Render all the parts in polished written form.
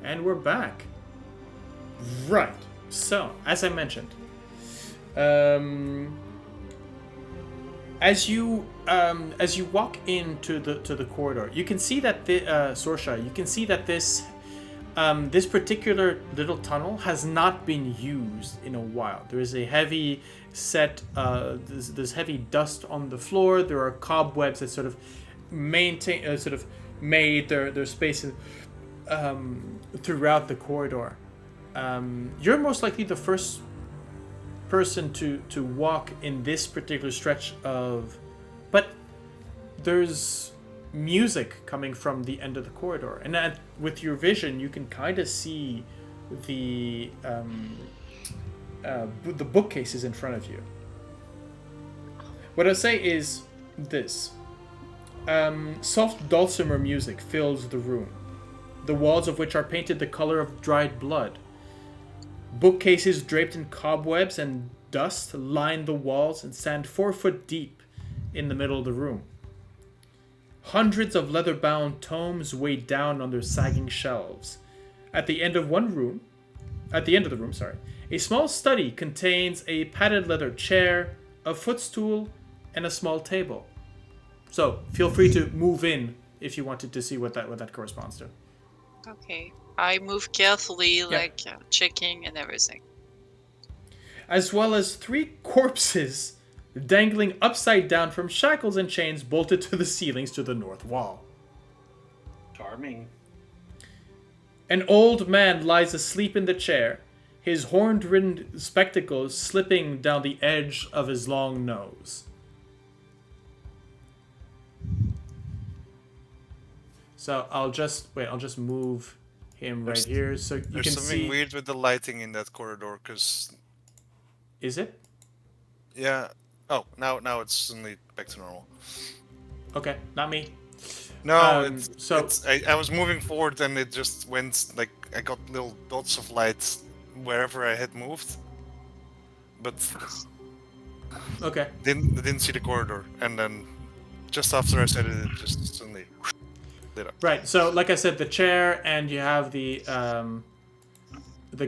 And we're back. Right. So, as I mentioned, as you walk into the corridor, you can see that Sorsha, you can see that this particular little tunnel has not been used in a while. There is a heavy there's heavy dust on the floor. There are cobwebs that sort of made their spaces throughout the corridor. You're most likely the first person to walk in this particular stretch but there's music coming from the end of the corridor, and with your vision you can kind of see the bookcases in front of you. What I'll say is this: soft dulcimer music fills the room, the walls of which are painted the color of dried blood. Bookcases draped in cobwebs and dust line the walls and stand 4 foot deep in the middle of the room. Hundreds of leather-bound tomes weigh down on their sagging shelves. At the end of the room, a small study contains a padded leather chair, a footstool, and a small table. So feel free to move in if you wanted to see what that corresponds to. Okay. I move carefully, checking and everything. As well as 3 corpses dangling upside down from shackles and chains bolted to the ceilings to the north wall. Charming. An old man lies asleep in the chair, his horn-rimmed spectacles slipping down the edge of his long nose. So I'll just move him right here so you can see. There's something weird with the lighting in that corridor, because... Is it? Yeah. Oh, now it's suddenly back to normal. Okay, not me. No, I was moving forward and it just went, like, I got little dots of light wherever I had moved. But... Okay. Didn't see the corridor, and then just after I said it, it just suddenly... lit up. Right, so like I said, the chair, and you have the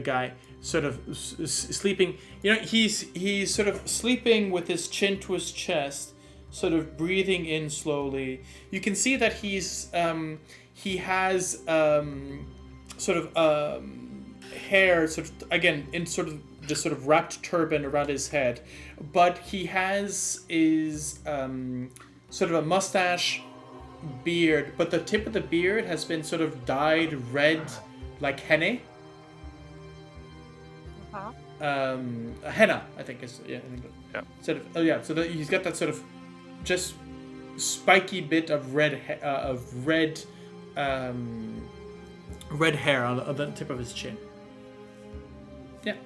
guy sort of sleeping. You know, he's sort of sleeping with his chin to his chest, sort of breathing in slowly. You can see that he has sort of hair, sort of again in sort of this sort of wrapped turban around his head, but he has sort of a mustache, beard, but the tip of the beard has been sort of dyed red, like henna. Henna, I think is I think. Yeah. Sort of so he's got that sort of just spiky bit of red hair on the tip of his chin. Yeah.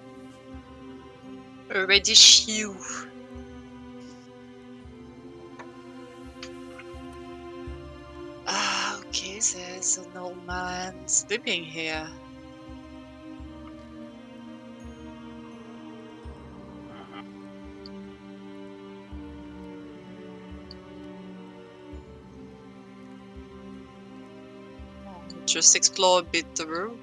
A reddish hue. Okay, there's an old man sleeping here. Just explore a bit the room.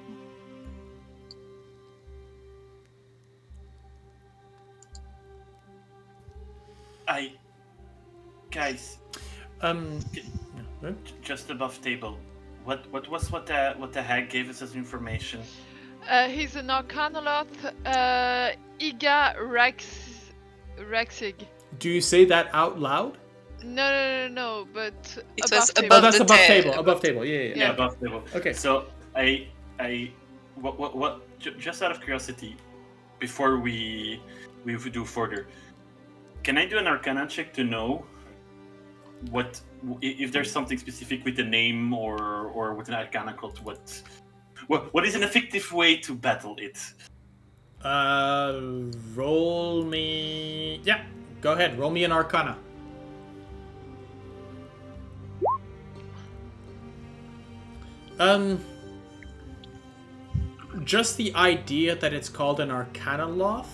Guys. Just above table. What the hag gave us as information? He's an Arcanoloth, Iga Raxig. Do you say that out loud? No, but It above was table. above That's the above table. table. Above table. Yeah. Yeah, above table. Okay. So just out of curiosity, before we do further, can I do an Arcana check to know what if there's something specific with the name or with an Arcana cult? What is an effective way to battle it? Roll me. Yeah, go ahead. Roll me an Arcana. Just the idea that it's called an Arcanoloth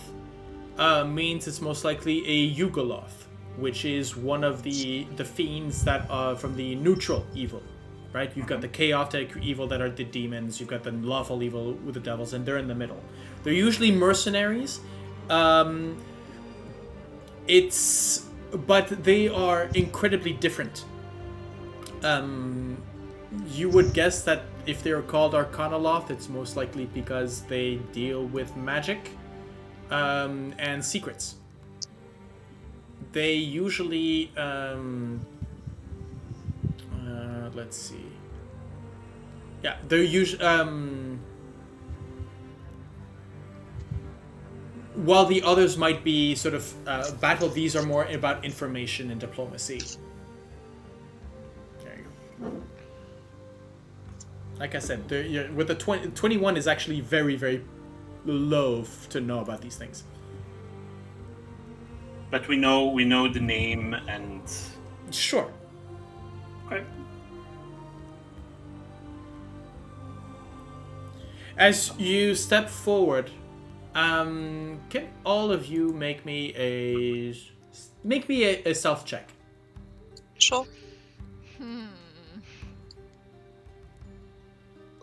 means it's most likely a Yugoloth, which is one of the fiends that from the neutral evil right? You've got the chaotic evil that are the demons. You've got the lawful evil with the devils, and they're in the middle. They're usually mercenaries. But they are incredibly different. You would guess that if they're called Arcanoloth, it's most likely because they deal with magic and secrets. They usually, let's see. Yeah, they're usually, while the others might be sort of battle, these are more about information and diplomacy. There you go. Like I said, with the 21 is actually very, very low to know about these things. But we know the name and... Sure. Okay. As you step forward, can all of you make me a stealth check? Sure.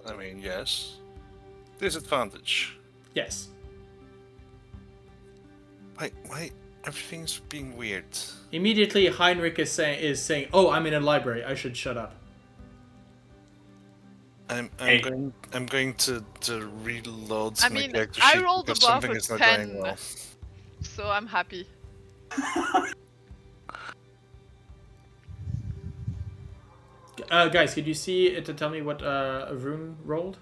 I mean, yes. Disadvantage. Yes. Why everything's being weird? Immediately, Heinrich is saying, "Oh, I'm in a library. I should shut up." I'm going to reload I my mean, character I sheet rolled because above something a is not 10, going well. so I'm happy. Guys, could you see it to tell me what Vroon rolled?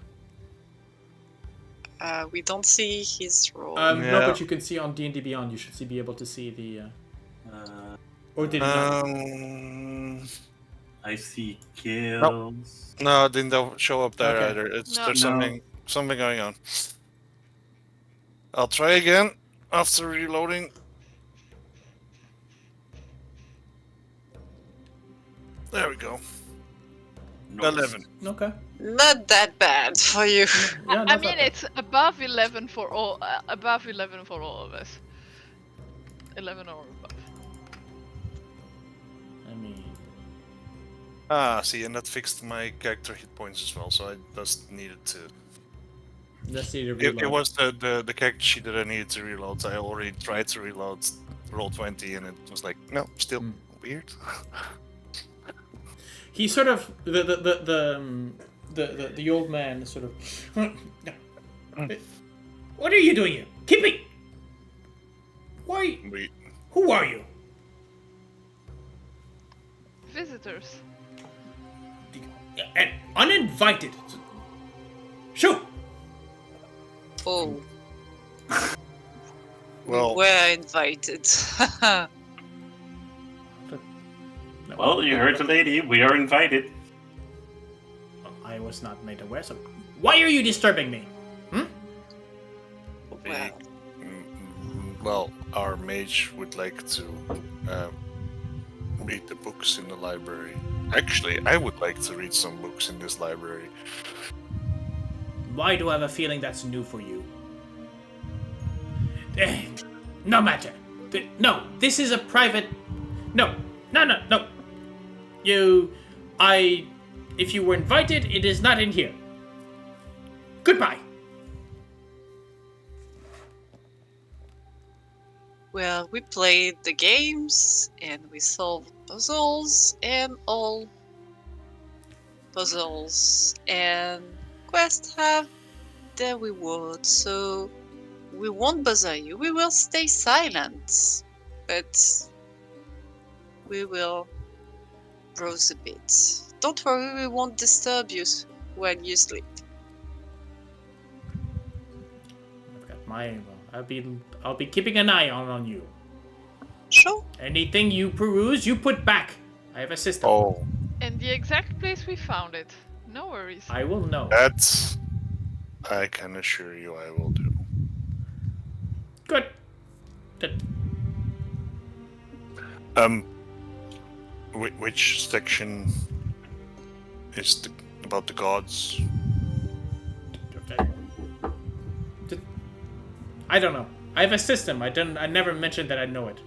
We don't see his roll. No, but you can see on D&D Beyond. You should be able to see the. Or did it not? I see kills. No, it didn't show up there Okay. either. No. There's something going on. I'll try again after reloading. There we go. Nice. 11. Okay. Not that bad for you. Yeah, I not mean, that bad. it's above 11 for all. Above 11 for all of us. 11 or above. I mean, See, and that fixed my character hit points as well, so I just needed to... let's see the It reload. was the character sheet that I needed to reload. I already tried to reload roll 20 and it was like, no, still weird. He sort of the old man sort of. What are you doing here? Keep it. Why? Wait. Who are you? Visitors. And uninvited. Shoot. Oh, Well, we're invited. Well, you heard the lady. We are invited. I was not made aware. So, why are you disturbing me? Well, well, our mage would like to read the books in the library. Actually, I would like to read some books in this library. Why do I have a feeling that's new for you? No matter. No, this is a private. No. If you were invited, it is not in here. Goodbye. well, we played the games and we solved puzzles and all puzzles and quests have their reward, so we won't bother you. We will stay silent, but we will browse a bit. Don't worry, we won't disturb you when you sleep. I've got my. I'll be keeping an eye on you. Sure. Anything you peruse, you put back. I have a system. Oh, And the exact place we found it. No worries. I will know. that I can assure you I will do. Good. Good. Which section is about the gods? I don't know. I have a system. I never mentioned that I know it.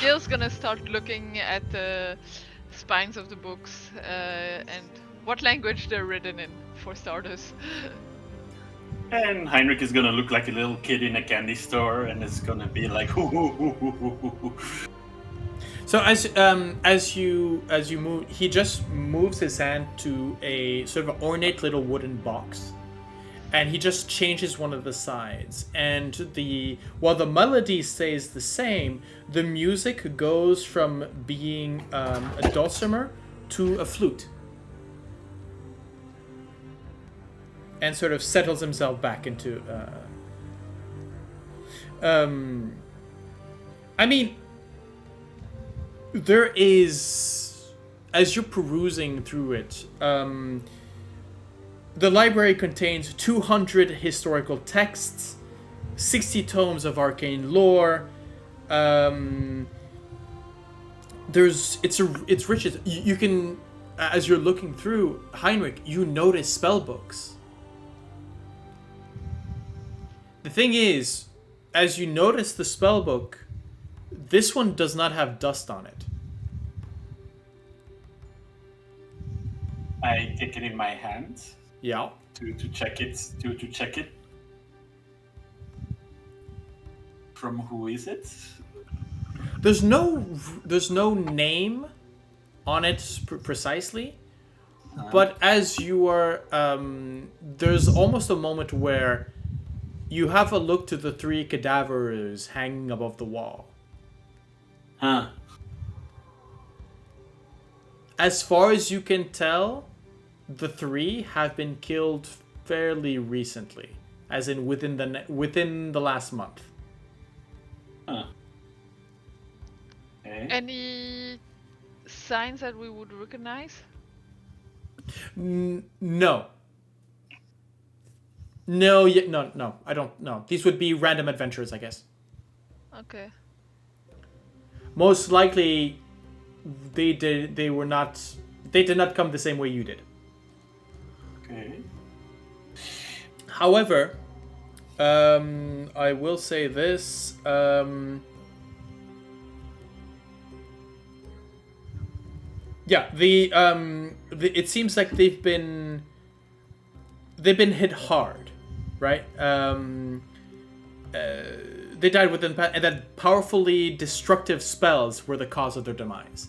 Gale's gonna start looking at the spines of the books and what language they're written in, for starters. And Heinrich is gonna look like a little kid in a candy store, and it's gonna be like, hoo hoo hoo hoo hoo hoo. So as you move, he just moves his hand to a sort of ornate little wooden box, and he just changes one of the sides. And while the melody stays the same, the music goes from being a dulcimer to a flute, and sort of settles himself back into. I mean, there is, as you're perusing through it, the library contains 200 historical texts, 60 tomes of arcane lore. It's rich. You can, as you're looking through, Heinrich, you notice spell books. The thing is, as you notice the spell book, this one does not have dust on it. I take it in my hand. Yeah. To check it. To check it. From who is it? There's no name on it precisely, but as you are, there's almost a moment where you have a look to the 3 cadavers hanging above the wall. Huh. As far as you can tell, the 3 have been killed fairly recently, as in within the last month. Huh. Okay. Any signs that we would recognize? No. No, no. I don't know. These would be random adventures, I guess. Okay. Most likely, they did not come the same way you did. Okay. However, I will say this. Yeah, it seems like they've been hit hard, right? They died within, and that powerfully destructive spells were the cause of their demise.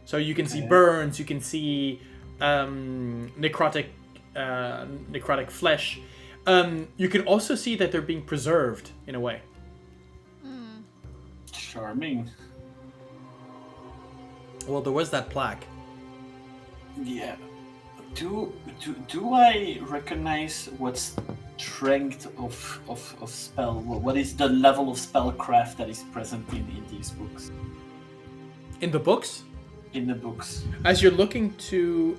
So you can see burns, you can see necrotic flesh. You can also see that they're being preserved in a way. Charming. Well, there was that plaque. Yeah. Do I recognize what strength of spell? What is the level of spellcraft that is present in these books? In the books? In the books. As you're looking to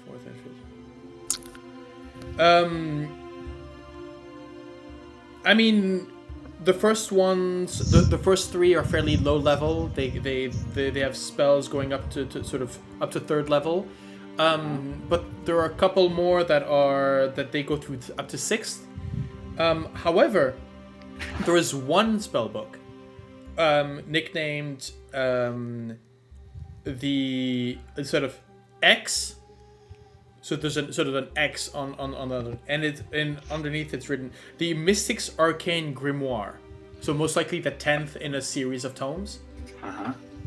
fourth and fifth. I mean, the first ones, the first 3 are fairly low level. They have spells going up to sort of up to 3rd level, but there are a couple more that they go through up to 6th. However, there is one spell book, nicknamed the sort of X. So there's a sort of an X on the, and underneath it's written the Mystic's Arcane Grimoire. So most likely the 10th in a series of tomes.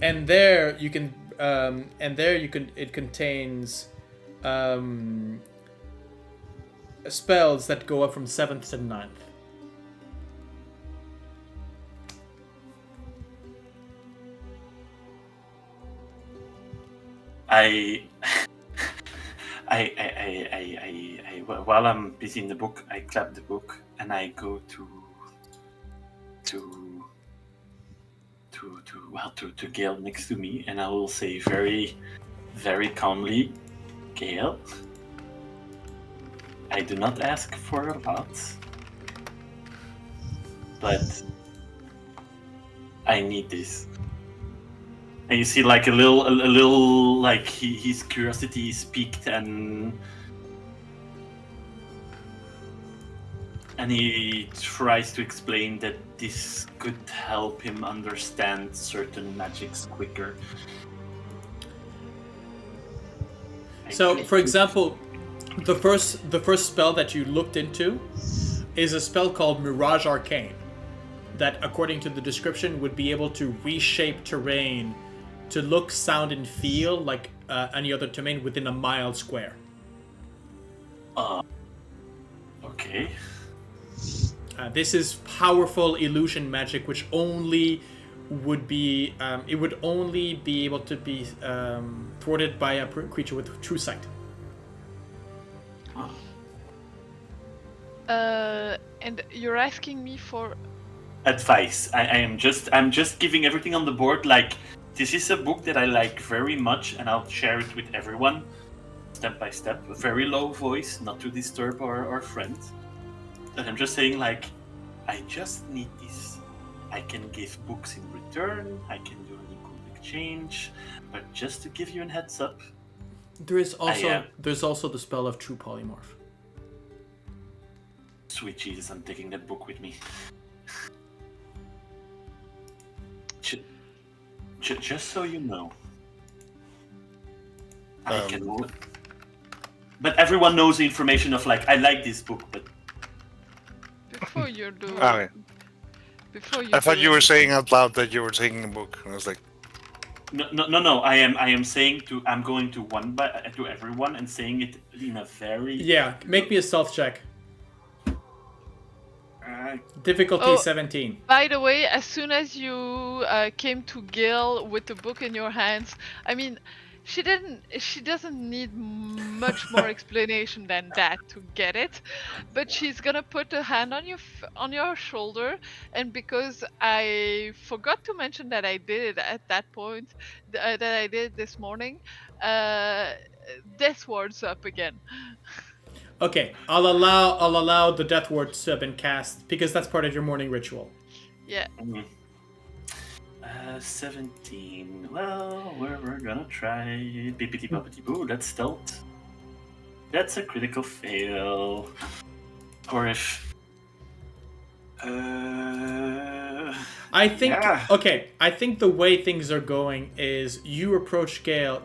And there you can, it contains spells that go up from 7th to 9th. While I'm busy in the book, I clap the book and I go to Gale next to me, and I will say very, very calmly, Gale, I do not ask for a lot, but I need this. And you see, like a little, like his curiosity is piqued, and And he tries to explain that this could help him understand certain magics quicker. So, for example, the first spell that you looked into is a spell called Mirage Arcane, that, according to the description, would be able to reshape terrain to look, sound, and feel like any other terrain within a mile square. Okay. This is powerful illusion magic, which only would be it would only be able to be thwarted by a creature with true sight. And you're asking me for advice. I'm just giving everything on the board. Like, this is a book that I like very much, and I'll share it with everyone, step by step. A very low voice, not to disturb our friends. But I'm just saying, like, I just need this. I can give books in return. I can do an equal exchange. But just to give you a heads up, there's also the spell of True Polymorph. Sweet Jesus, I'm taking that book with me. Just so you know, I can. But everyone knows the information of, like, I like this book, but before you do. Okay. Before you. I thought you were saying out loud that you were taking a book, and I was like, no. I am saying I'm going to to everyone and saying it in a very. Yeah, make me a stealth check. Difficulty 17. By the way, as soon as you came to Gale with the book in your hands, I mean, she doesn't need much more explanation than that to get it, but she's gonna put a hand on your shoulder, and because I forgot to mention that I did it at that point, that I did this morning, Death Ward's up again. Okay, I'll allow the Death Ward to have been cast because that's part of your morning ritual. Yeah. 17. Well, we're gonna try bippity boppity boo. That's stealth. That's a critical fail. Or if. I think I think the way things are going is you approach Gale,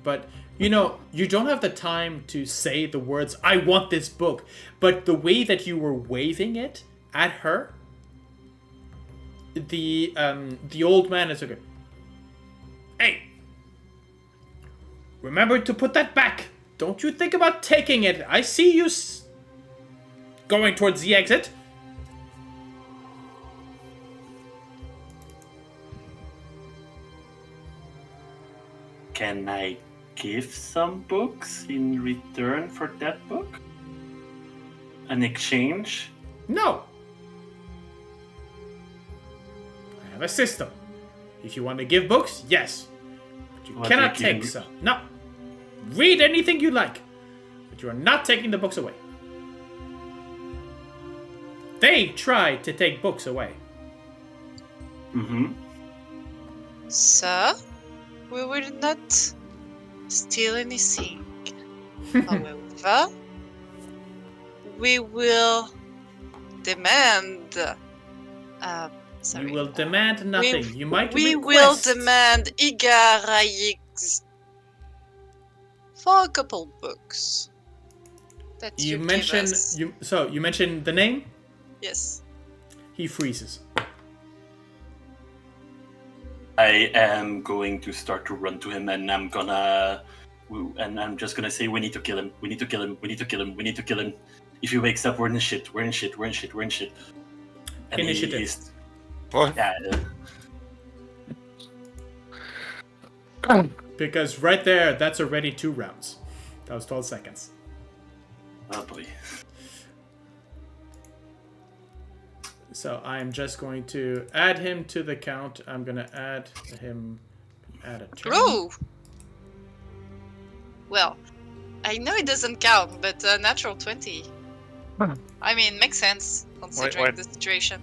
but you know, you don't have the time to say the words, I want this book. But the way that you were waving it at her, the old man is like, hey, remember to put that back. Don't you think about taking it. I see you going towards the exit. Can I give some books in return for that book? An exchange? No. I have a system. If you want to give books, yes. But you cannot take some. No. Read anything you like. But you are not taking the books away. They tried to take books away. Mm-hmm. Sir, we will not steal anything. However, we will demand. You will demand nothing. You might We request. will demand Igaraix for a couple books. That You give mentioned us. you mentioned the name. Yes. He freezes. I am going to start to run to him, and I'm just gonna say, we need to kill him. We need to kill him. We need to kill him. We need to kill him. If he wakes up, we're in shit. We're in shit. We're in shit. We're in shit. And Initiative. what? Yeah. Because right there, that's already 2 rounds. That was 12 seconds. Oh boy. So I'm just going to add him to the count. I'm going to add a turn. Oh! Well, I know it doesn't count, but natural 20. I mean, makes sense considering the situation.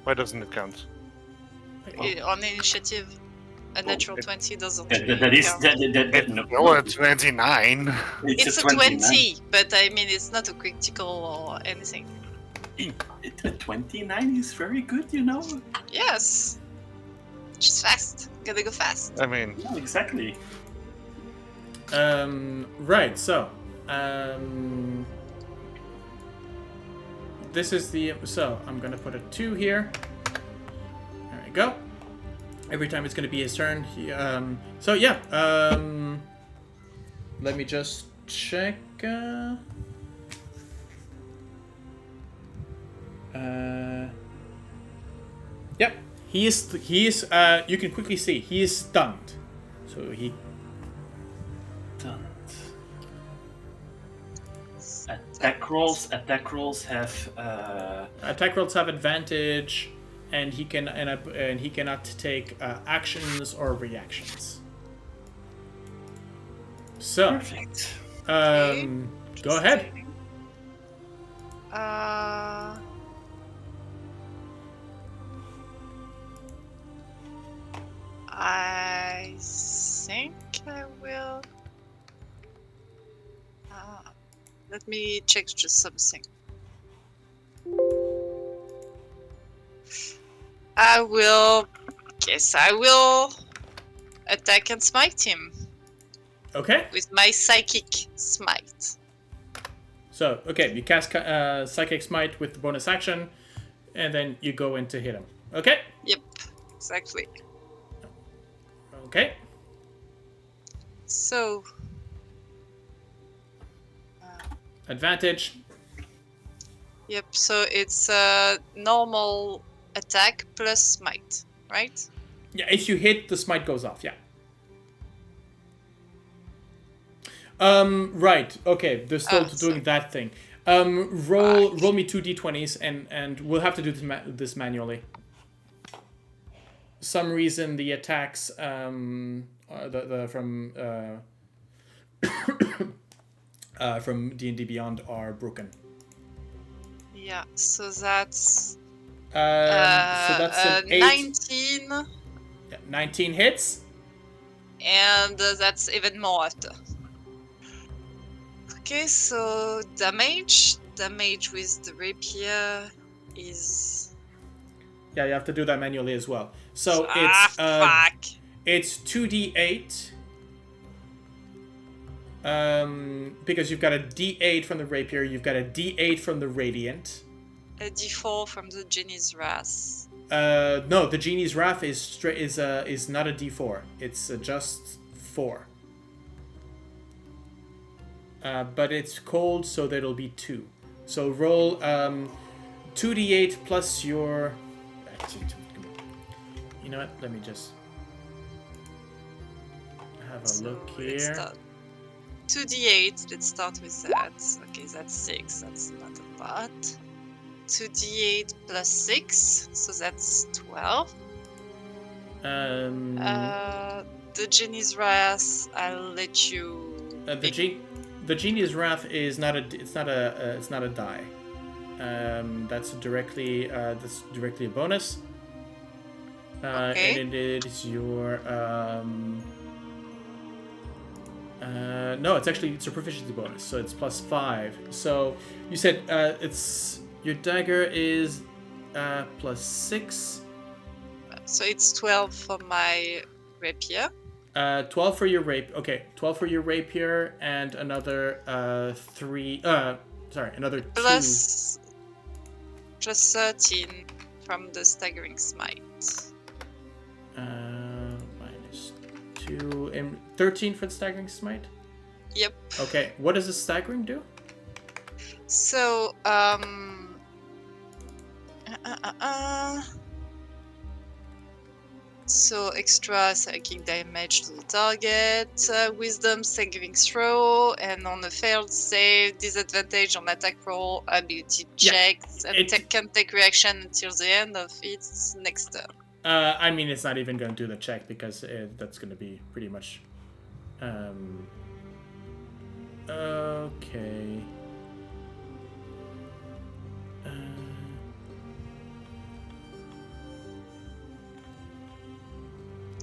Why doesn't it count? On initiative, a natural 20 doesn't That really is count. No, it's 29. It's a 20, but I mean, it's not a critical or anything. A 29 is very good, you know? Yes. Just fast. Gotta go fast. I mean, Yeah, exactly. Right, so, this is the, so, I'm gonna put a 2 here. There we go. Every time it's gonna be his turn, so yeah, let me just check, yep, he is, you can quickly see, he is stunned. So he... Stunned. Attack rolls have, Attack rolls have advantage, and he can and he cannot take actions or reactions. So, perfect. go ahead. I think I will. Let me check just something. I will attack and smite him Okay. with my psychic smite. So, okay, you cast Psychic Smite with the bonus action, and then you go in to hit him. Okay? Yep, exactly. Okay. So, Advantage. yep, so it's a normal attack plus smite, right? Yeah, if you hit, the smite goes off, yeah. Right, okay, they're still doing that thing. Roll me 2 d20s, and we'll have to do this manually. Some reason the attacks from D&D Beyond are broken. Yeah, so that's an 8. 19, Yeah, 19 hits. and that's even more after. Okay, so damage with the rapier is... Yeah, you have to do that manually as well. So fuck. it's 2d8. Because you've got a d8 from the rapier, you've got a d8 from the radiant. A d4 from the Genie's Wrath. No, the Genie's Wrath is not a d4. It's just 4. But it's cold, so that'll be 2. So roll 2d8 plus your... You know what? Let me just have a look here. 2d8, let's start with that. Okay, that's 6, that's not a lot. 2d8 plus 6, so that's 12. The Genie's Wrath, I'll let you... The Genie's Wrath is not a die. That's directly a bonus. Okay. And it is your no, it's a proficiency bonus, so it's plus 5. So you said it's your dagger is plus 6. So it's 12 for my rapier. 12 for your rapier. Okay, 12 for your rapier, and another 3. Another 2. Plus 13 from the staggering smite. Minus 2 and 13 for the staggering smite. Yep. Okay, what does the staggering do? So so extra psychic damage to the target, wisdom saving throw, and on a failed save, disadvantage on attack roll, ability checks, and can take reaction until the end of its next turn. I mean, it's not even going to do the check because that's going to be pretty much. Okay.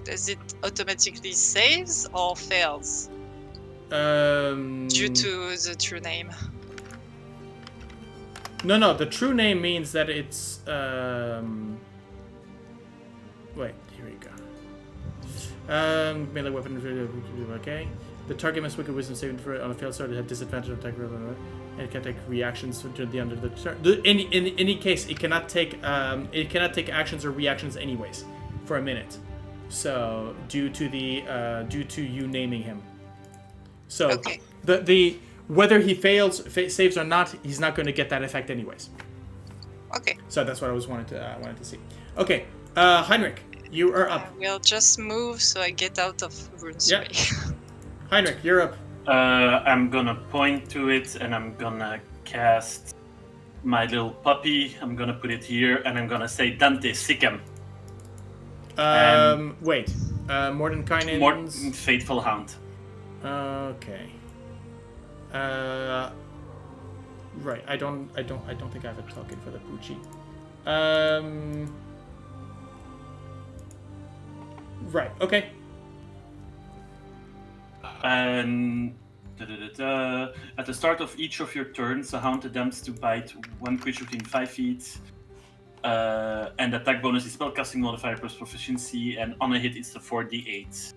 Does it automatically saves or fails? Due to the true name. No. The true name means that it's. Wait, here we go. Melee weapon. Okay. The target must wicked wisdom saving for on a failed start. It had disadvantage of attack roll, and it can take reactions to the under the turn. In any case, it cannot take actions or reactions anyways for a minute. So due to you naming him. So Okay. the whether he saves or not, he's not going to get that effect anyways. Okay. So that's what I was wanted to see. Okay, Heinrich, you are up. We'll just move so I get out of rune spray. Heinrich, you're up. I'm gonna point to it and I'm gonna cast my little puppy. I'm gonna put it here and I'm gonna say Dante, sick him. Wait. Mordenkainen's... Fateful Hound. Okay. Right. I don't think I have a token for the Poochie. Right. Okay. And at the start of each of your turns, the hound attempts to bite one creature within 5 feet. And attack bonus is spellcasting modifier plus proficiency, and on a hit it's the 4d8.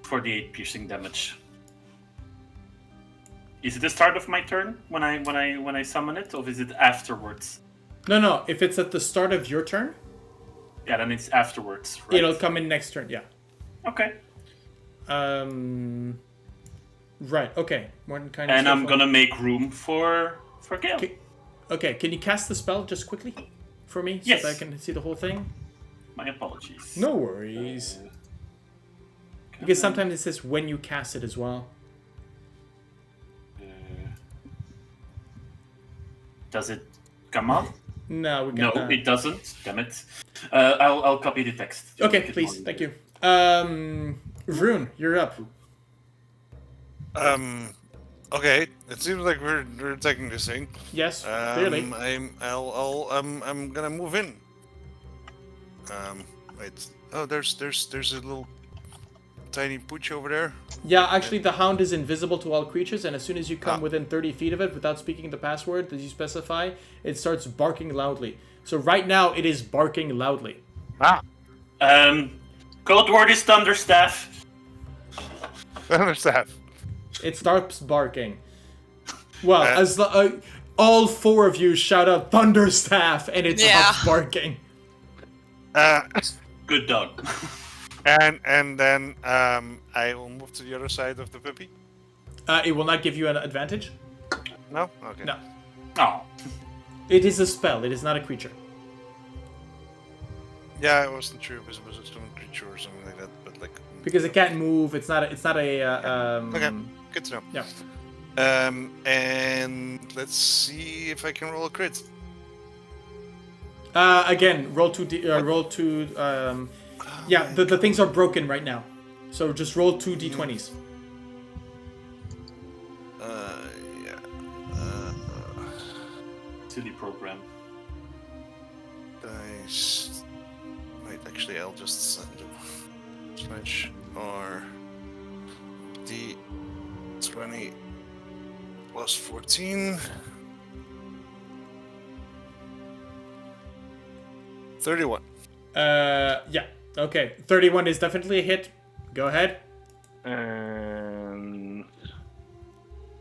4d8 piercing damage. Is it the start of my turn when I summon it, or is it afterwards? No. If it's at the start of your turn, Yeah, then it's afterwards, right? it'll come in next turn. Yeah. Okay. Right. Okay. Mordenkainen. And I'm gonna make room for Gale. Okay. Can you cast the spell just quickly for me, Yes. so that I can see the whole thing? My apologies. No worries. Because sometimes it says when you cast it as well. Does it come up? No, we No, got it doesn't. Damn it. I'll copy the text. to Okay, make it please. more Thank easier. you. Vroon, you're up. Okay. It seems like we're taking this thing. Yes, clearly. I'm gonna move in. Wait. Oh, there's a little tiny pooch over there. Yeah, actually, the hound is invisible to all creatures, and as soon as you come within 30 feet of it without speaking the password that you specify, it starts barking loudly. So right now, it is barking loudly. Code word is Thunderstaff. Thunderstaff. It starts barking. Well, as all four of you shout out Thunderstaff, and it stops barking. Good dog. And then I will move to the other side of the puppy. It will not give you an advantage. No? Okay. No. Oh. It is a spell. It is not a creature. Yeah, I wasn't sure if it was a stone creature or something like that, but like. Because it can't move. It's not a. Okay, good to know. Yeah. And let's see if I can roll a crit. Again, roll two. Roll two. Yeah, the things are broken right now, so just roll 2 d20s. Yeah. Silly program. Dice. Wait, actually, I'll just do slash R D20 plus 14. 31. Yeah. Okay. 31 is definitely a hit. Go ahead.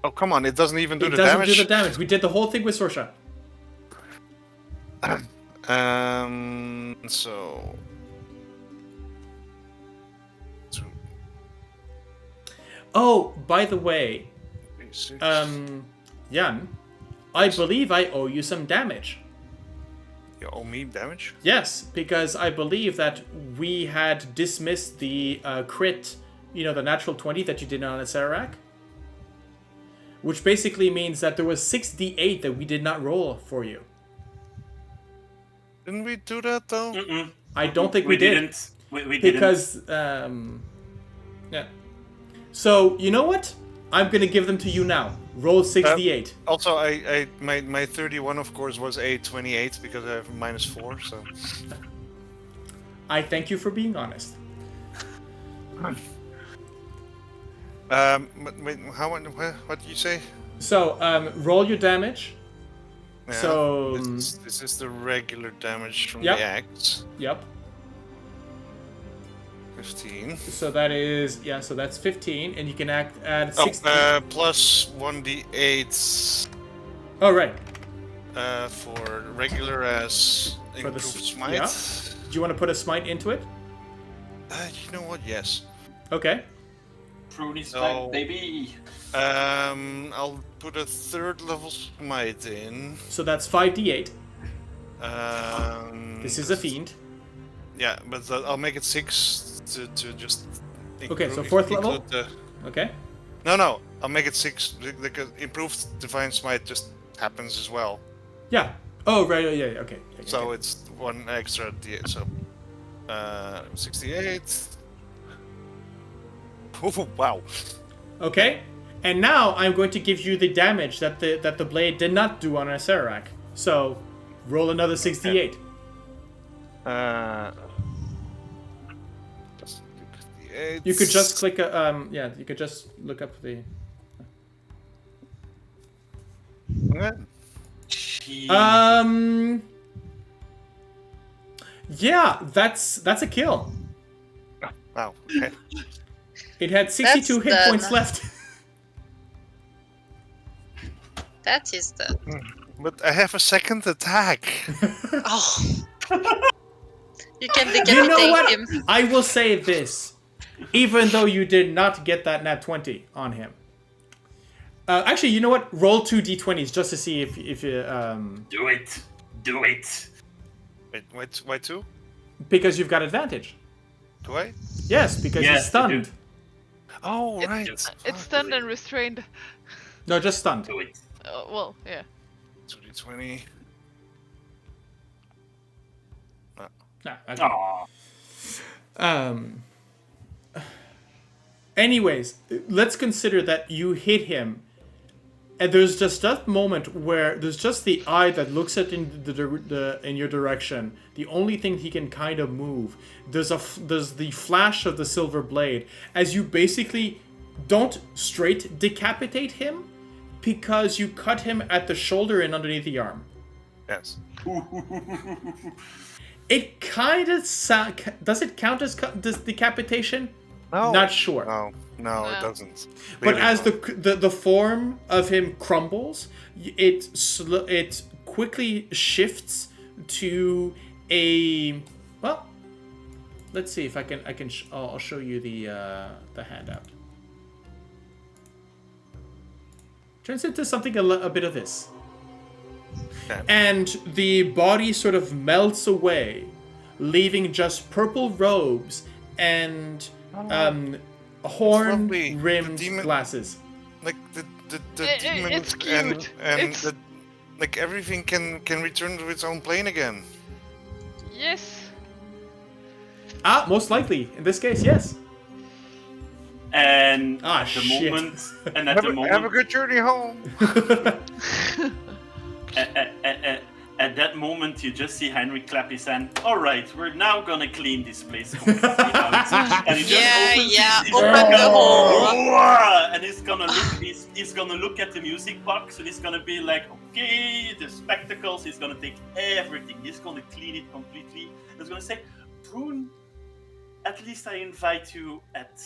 Oh, come on, it doesn't even do the It doesn't damage. do the damage. We did the whole thing with Sorsha. So. Oh, by the way, 6. Jan, I believe I owe you some damage. You owe me damage? Yes, because I believe that we had dismissed the crit, the natural 20 that you did on a Serac. Which basically means that there was 6d8 that we did not roll for you. Didn't we do that though? Mm-mm. I don't think we did. Didn't. We Because, yeah. So, you know what? I'm gonna give them to you now. Roll 6d8. Also, my 31 of course was a 28 because I have -4, so. I thank you for being honest. But wait, what did you say? So, roll your damage. Yeah, So, this is the regular damage from Yep. the axe. Yep. 15. So that is, so that's 15, and you can add 16. Plus 1d8 Oh, right. for regular as For the improved s- smite. yeah. Do you want to put a smite into it? You know what? Yes. Okay. Vroon is So- back, baby. I'll put a 3rd level smite in. So that's 5d8. Um, This is a fiend. Yeah, but I'll make it 6 to just. Okay, so 4th level? include the- Okay. No, I'll make it 6 because improved divine smite just happens as well. Yeah. Oh, right. Yeah. Okay. So okay. it's 1 extra d8. So 68. Oh wow! Okay. And now I'm going to give you the damage that the blade did not do on Acerak. So, roll another 68. Just 58. You could just click a you could just look up the. Okay. Jeez. Yeah, that's a kill. Wow. Okay. It had 62 That's hit points done. left. That is done. But I have a second attack. Oh. You can decapitate You know what? him. I will say this. Even though you did not get that nat 20 on him. Actually, you know what? Roll 2 d20s just to see if you Do it. Do it. Wait, why 2? because you've got advantage. Do I? Yes, because Yes, he's you stunned. do. Oh, It- right. It's stunned and restrained. No, just stunned. Do it. Well, yeah. 2d20. Nah, okay. Aww. Anyways, let's consider that you hit him, and there's just that moment where there's just the eye that looks at in your direction. The only thing he can kind of move. There's the flash of the silver blade as you basically don't straight decapitate him because you cut him at the shoulder and underneath the arm. Yes. It kind of does it count as decapitation? No. Not sure. No, No. it doesn't. But Really as not. the form of him crumbles, it quickly shifts to a well. Let's see if I'll show you the handout. Turns into something a bit of this. Okay. And the body sort of melts away, leaving just purple robes and lovely. horn-rimmed The demon- glasses. Like the demon It's and cute. and like everything can return to its own plane again. Yes. Most likely. In this case, yes. And Ah, at the shit. moment, and at Have the a moment, good journey home. at that moment, you just see Heinrich clap his hand. All right, we're now gonna clean this place completely out. And he just opens Open the hole. And he's gonna look. He's gonna look at the music box, and he's gonna be like, okay, the spectacles. He's gonna take everything. He's gonna clean it completely. He's gonna say, Vroon, at least I invite you at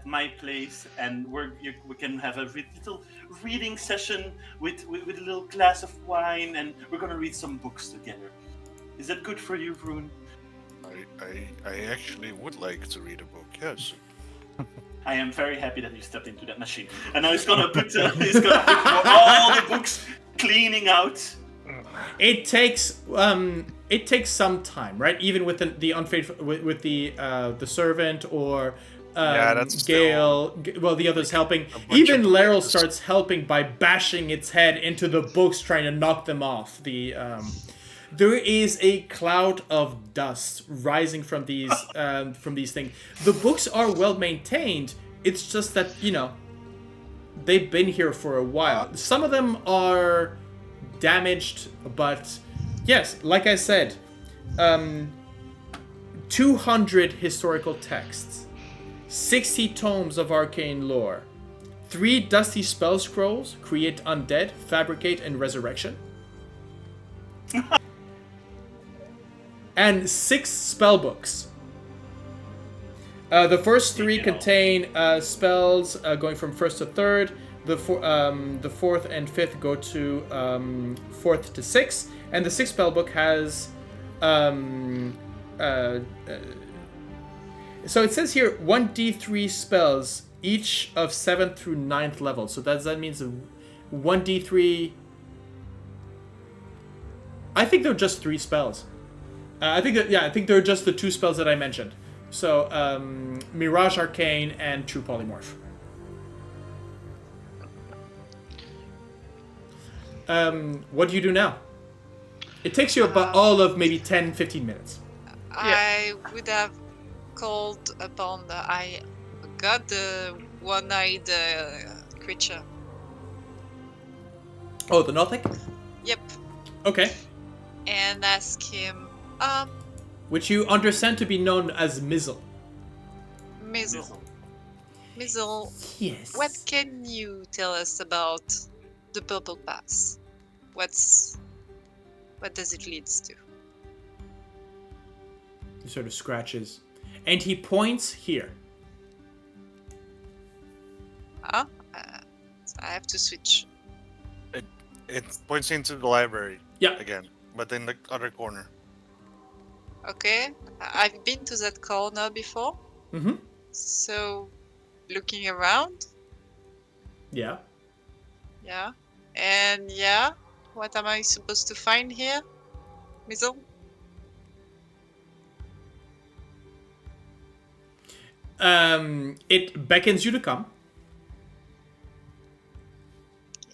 my place, and we can have a little reading session with a little glass of wine, and we're gonna read some books together. Is that good for you, Vroon? I actually would like to read a book. Yes. I am very happy that you stepped into that machine. And now he's gonna put all the books cleaning out. It takes some time, right? Even with the unfaithful, with the servant or that's Gale. Well, the others helping. bunch Even of Laryl players. starts helping by bashing its head into the books, trying to knock them off. There is a cloud of dust rising from these things. The books are well maintained. It's just that they've been here for a while. Some of them are damaged, but yes, like I said, 200 historical texts, 60 tomes of arcane lore, 3 dusty spell scrolls, create undead, fabricate, and resurrection. And 6 spell books. The first 3 contain spells going from 1st to 3rd. The 4th and 5th go to 4th to 6th. And the 6th spell book has... so it says here 1d3 spells, each of 7th through 9th level. So that means 1d3... I think they're just 3 spells. I think they're just the 2 spells that I mentioned. So, Mirage Arcane and True Polymorph. What do you do now? It takes you about all of maybe 10-15 minutes. I would have called upon I got the one-eyed creature. Oh, the Nothic? Yep. Okay. And ask him, Which you understand to be known as Mizzle. Mizzle, Yes. what can you tell us about the Purple Pass? What does it lead to? He sort of scratches. And he points here. So I have to switch. It points into the library. Yeah. Again, but in the other corner. Okay, I've been to that corner before. Mm-hmm. So, looking around. Yeah. Yeah. And yeah, what am I supposed to find here? Mizzle? It beckons you to come.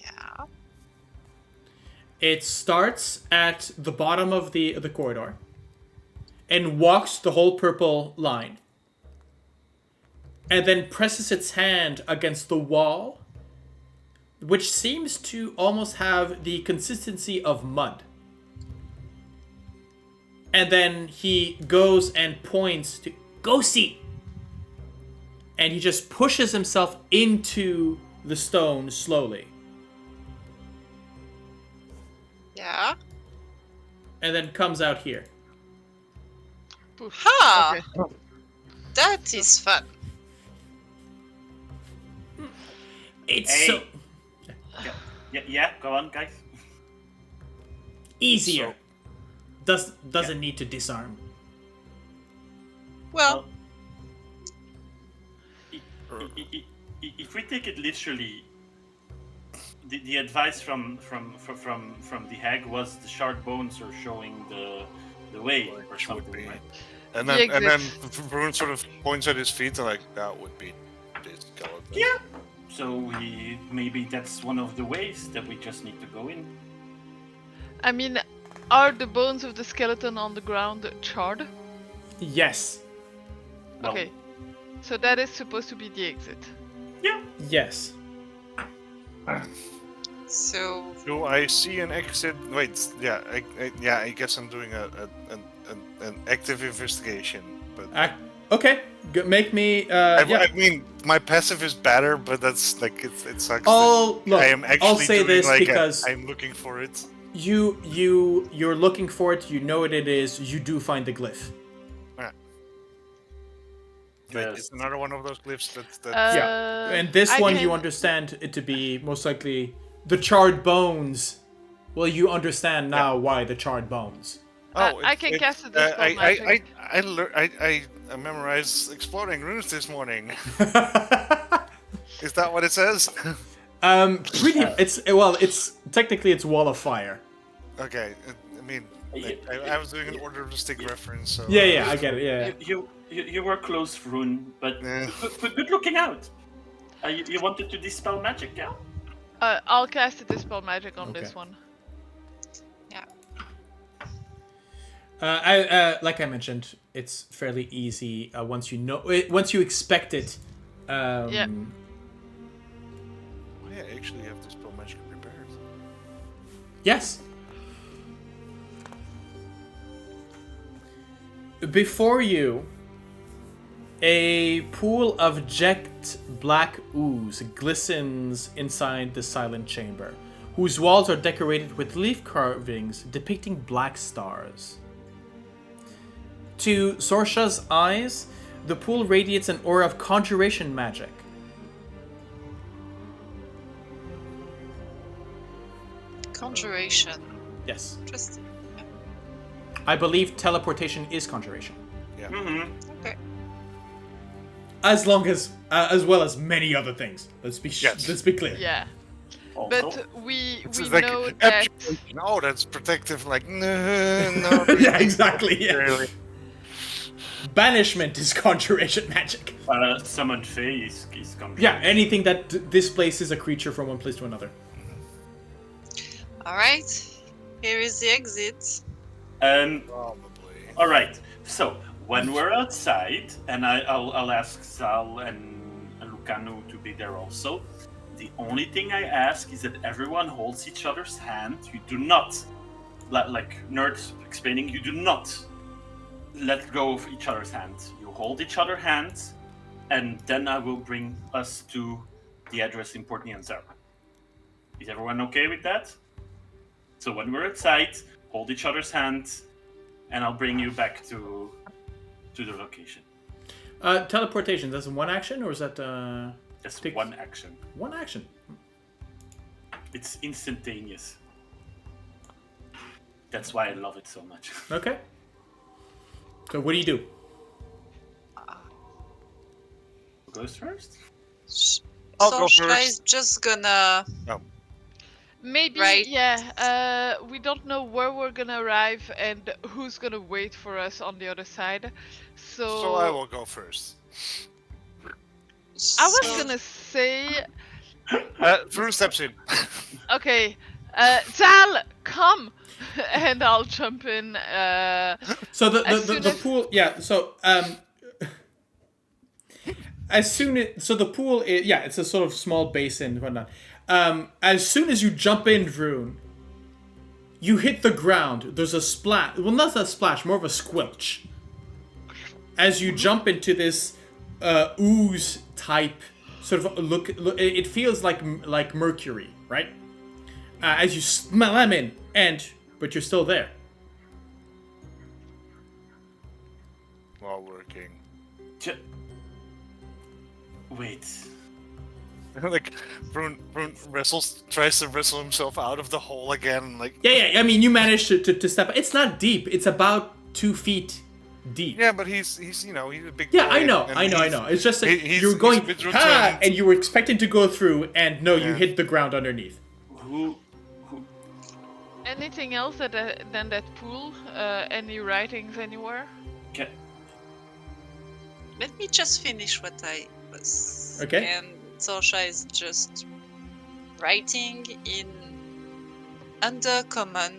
Yeah. It starts at the bottom of the corridor and walks the whole purple line. And then presses its hand against the wall, which seems to almost have the consistency of mud. And then he goes and points to, go see! And he just pushes himself into the stone slowly. Yeah. And then comes out here. Ha! Okay. That is fun. It's Hey. so Yeah, go on, guys. easier. Doesn't need to disarm. Well, If we take it literally, the advice from the hag was the shard bones are showing the way or Which would something, be. right? And The then exit. Vroon sort of points at his feet and like, that would be this skeleton. Yeah. So maybe that's one of the ways that we just need to go in. I mean, are the bones of the skeleton on the ground charred? Yes. Well, Okay. So that is supposed to be the exit. Yeah. Yes. so Do I see an exit? Wait, yeah, I guess I'm doing an active investigation, but Okay. Make me. I mean, my passive is better, but that's like it sucks. Look, I am actually I'll say doing, this like, because I'm looking for it. you're looking for it. You know what it is. You do find the glyph. Like, Yes. it's another one of those glyphs that Yeah, and this I one you can- understand it to be most likely the charred bones. Well, you understand now why the charred bones. I can cast a Dispel Magic. I memorized exploring runes this morning. Is that what it says? Pretty. It's technically it's wall of fire. Okay, I mean, I was doing an Order of the Stick reference, so Yeah, I get it. Yeah. You were close, Vroon, but Yeah. good looking out. You wanted to dispel magic, yeah? I'll cast a Dispel Magic on this Okay. one. Like I mentioned, it's fairly easy once once you expect it. Yeah. Oh, yeah, I actually have this spell magic prepared. Yes. Before you A pool of jet black ooze glistens inside the silent chamber, whose walls are decorated with leaf carvings depicting black stars. To Sorsha's eyes, the pool radiates an aura of conjuration magic. Conjuration. Yes. Interesting. I believe teleportation is conjuration. Yeah. Mm-hmm. Okay. As well as many other things. Let's be clear. Yeah. Also, But we It's know that. Oh, that's protective. Like, no. Yeah, exactly. Yeah. Really. Banishment is conjuration magic. summon Fae is conjuration. Yeah, anything that displaces a creature from one place to another. All right. Here is the exit. Probably. All right. So when we're outside, and I'll ask Zal and Lucano to be there also. The only thing I ask is that everyone holds each other's hand. You do not, like nerds explaining, you do not let go of each other's hands. You hold each other's hands, and then I will bring us to the address in Port Nyanzara. Is everyone okay with that? So when we're outside, hold each other's hands, and I'll bring you back to the location. Teleportation, that's one action, or is that That's one action. one action? It's instantaneous. That's why I love it so much. Okay. So what do you do? Who goes first? I'll go Sorsha first. is just gonna. Maybe, Right. yeah. We don't know where we're gonna arrive and who's gonna wait for us on the other side. So I will go first. I was gonna say, Vroon steps in. okay, Zal, come, and I'll jump in. So As the soon as- pool, yeah. So the pool is, yeah, it's a sort of small basin and whatnot. As soon as you jump in, Vroon, you hit the ground. There's a splash. Well, not a splash, more of a squelch. As you jump into this ooze type sort of look, it feels like mercury, right? As you slam in, but you're still there. While working. Wait. Like, Vroon tries to wrestle himself out of the hole again. Like, Yeah. I mean, you managed to step. It's not deep. It's about 2 feet deep. yeah, but he's he's a big Yeah, boy, I know. and It's just that he's- you were going, he's a bit ha, rotund. and you were expecting to go through, and no, you Yeah. hit the ground underneath. Who? Anything else than that pool? Any writings anywhere? Can, Let me just finish what I was. Okay. And Sorsha is just writing in Undercommon.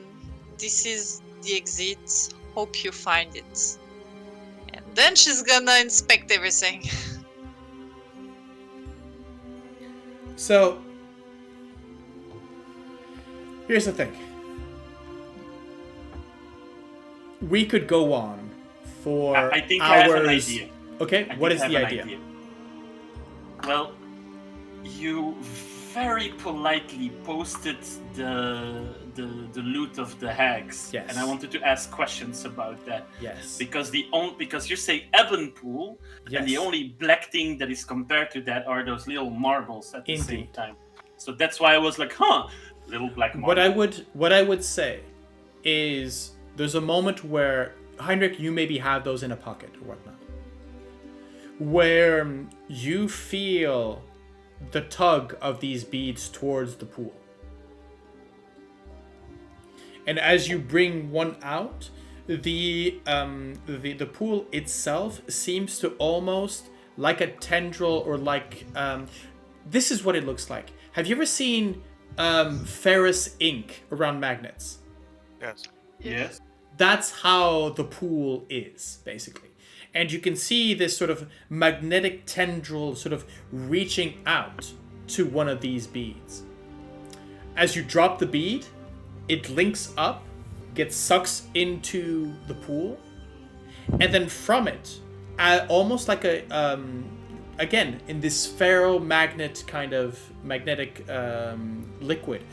This is the exit. Hope you find it. And then she's gonna inspect everything. So, here's the thing. We could go on for I think hours. I have an idea. Okay, I what think is I the have an idea? Well, you very politely posted the loot of the hags, Yes. and I wanted to ask questions about that Yes. because you say Ebon Pool, and the Yes. only black thing that is compared to that are those little marbles at the same Indeed. time. So that's why I was like, little black marble. What I would say is there's a moment where Heinrich, you maybe have those in a pocket or whatnot, where you feel the tug of these beads towards the pool. And as you bring one out, the pool itself seems to almost like a tendril, or like this is what it looks like. Have you ever seen ferrous ink around magnets? yes. Yes. That's how the pool is, basically. And you can see this sort of magnetic tendril sort of reaching out to one of these beads. As you drop the bead, it links up, sucks into the pool, and then from it, almost like a again in this ferromagnet kind of magnetic liquid,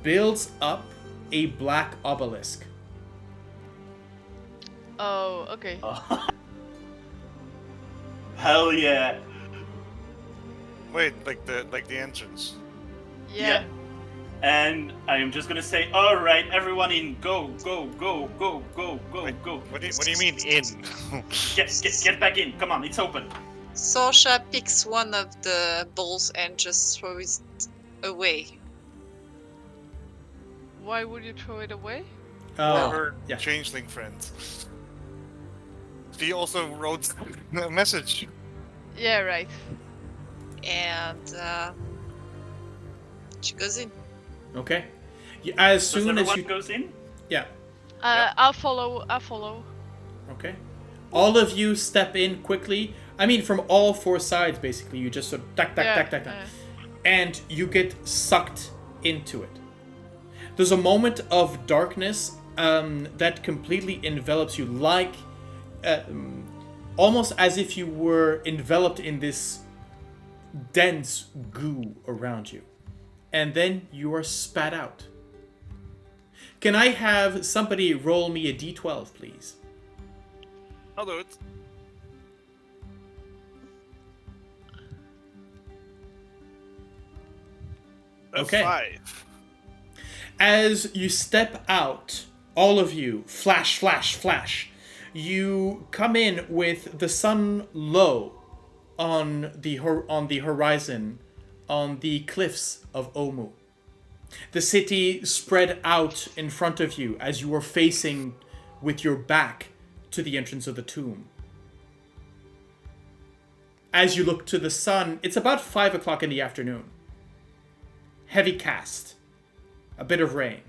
builds up a black obelisk. Oh, okay. Hell yeah. Wait, like the entrance. Yeah. And I am just gonna say, all right, everyone in, go, go, go, go, go, go, Wait, go. What do you mean in? Get back in. Come on, it's open. Sorsha picks one of the balls and just throws it away. Why would you throw it away? Oh, Her yeah. changeling friend. She also wrote a message. Yeah, right. And she goes in. Okay. As Does soon as everyone you, goes in? yeah. I'll follow. Okay. All of you step in quickly. I mean, from all four sides, basically. You just sort of tack, and you get sucked into it. There's a moment of darkness that completely envelops you, like almost as if you were enveloped in this dense goo around you. And then you are spat out. Can I have somebody roll me a d12, please? I'll do it. Okay. 5. As you step out, all of you, flash, flash, flash, you come in with the sun low on the horizon, on the cliffs of Omu. The city spread out in front of you as you were facing with your back to the entrance of the tomb. As you look to the sun, it's about 5 o'clock in the afternoon. Heavy cast. A bit of rain.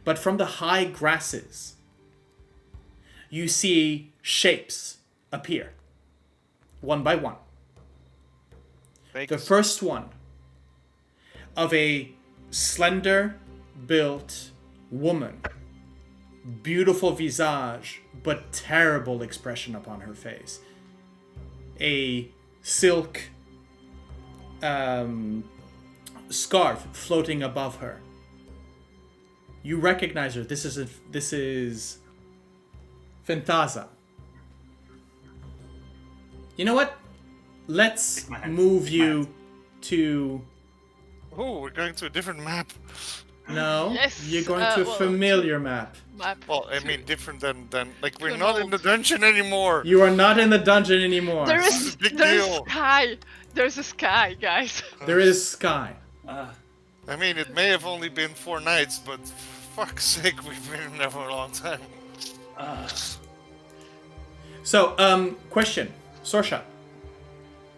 But from the high grasses, you see shapes appear, one by one. The first one of a slender-built woman, beautiful visage, but terrible expression upon her face. A silk scarf floating above her. You recognize her. This is Fentaza. You know what? Let's move you to... Oh, we're going to a different map. No, Yes, you're going to a familiar map. Well, I mean, different than like we're Too not in the old. dungeon anymore. You are not in the dungeon anymore. There This is is a big there's deal. sky. There's a sky, guys. There is sky. I mean, it may have only been 4 nights, but for fuck's sake, we've been in there for a long time. So, question, Sorsha.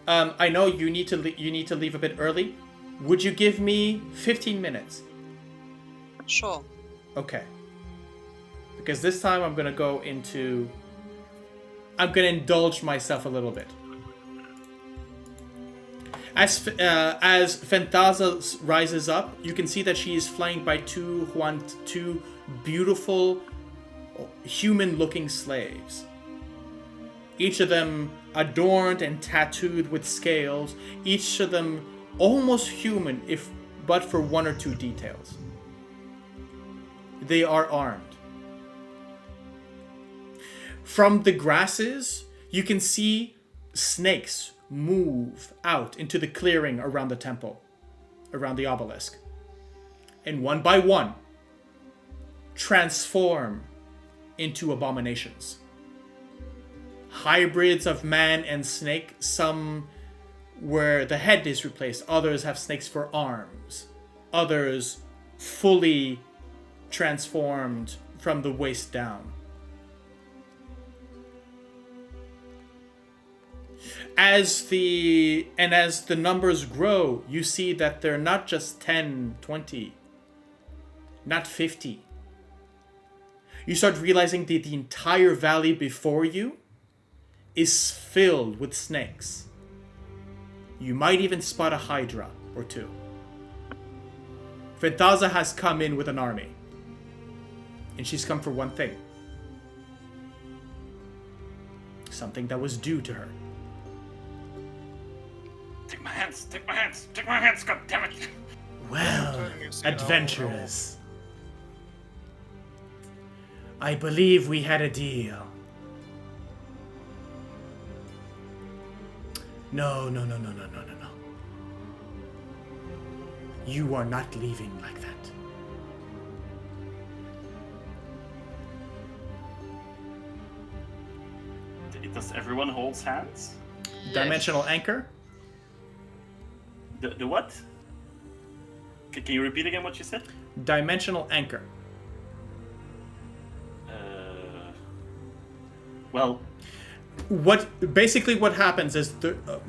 I know you need to leave a bit early. Would you give me 15 minutes? Sure. Okay. Because this time I'm gonna indulge myself a little bit. As Fentaza rises up, you can see that she is flanked by two beautiful, human-looking slaves. Each of them adorned and tattooed with scales. Each of them almost human, but for 1 or 2 details. They are armed. From the grasses, you can see snakes move out into the clearing around the temple, around the obelisk. And one by one, transform into abominations. Hybrids of man and snake, some where the head is replaced, others have snakes for arms, others fully transformed from the waist down. As the numbers grow, you see that they're not just 10, 20, not 50. You start realizing that the entire valley before you is filled with snakes. You might even spot a hydra or 2. Fentaza has come in with an army. And she's come for one thing. something that was due to her. Take my hands, take my hands, take my hands, god damn it! Well, adventurers. I believe we had a deal. No. You are not leaving like that. Does everyone hold hands? Dimensional anchor? The what? Can you repeat again what you said? Dimensional anchor. Well, What happens is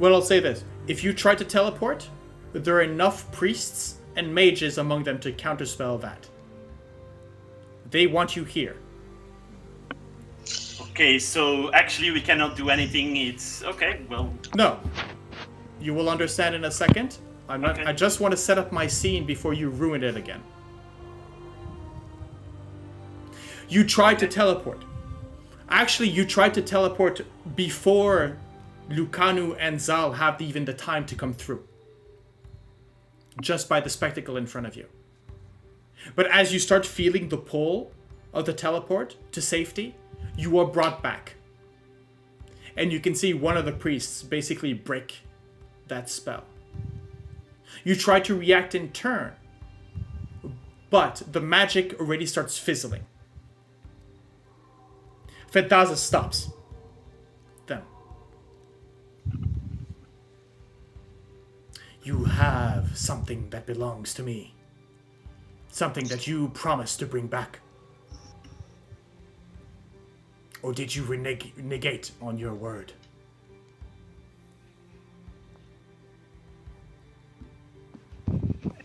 I'll say this: if you try to teleport, there are enough priests and mages among them to counterspell that. They want you here. okay, so actually we cannot do anything. It's okay. Well, No, you will understand in a second. I'm not. Okay. I just want to set up my scene before you ruin it again. You tried to teleport. Actually, you tried to teleport before Lucanu and Zal have even the time to come through. Just by the spectacle in front of you. But as you start feeling the pull of the teleport to safety, you are brought back. And you can see one of the priests basically break that spell. You try to react in turn, but the magic already starts fizzling. Fentaza stops them. You have something that belongs to me. Something that you promised to bring back. Or did you negate on your word?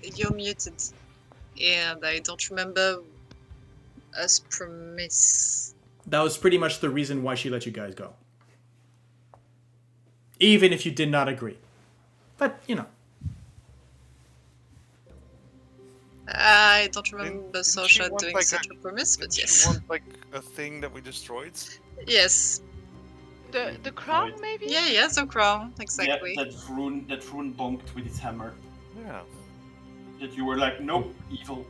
You're muted. And I don't remember us promise. That was pretty much the reason why she let you guys go. Even if you did not agree. But, you know. I don't remember Didn't she Sorsha want, doing like, such a promise, but Didn't yes. you want like a thing that we destroyed? Yes. The crown, maybe? Yeah, the crown, exactly. yeah, that Vroon bonked with his hammer. Yeah. That you were like, nope, evil.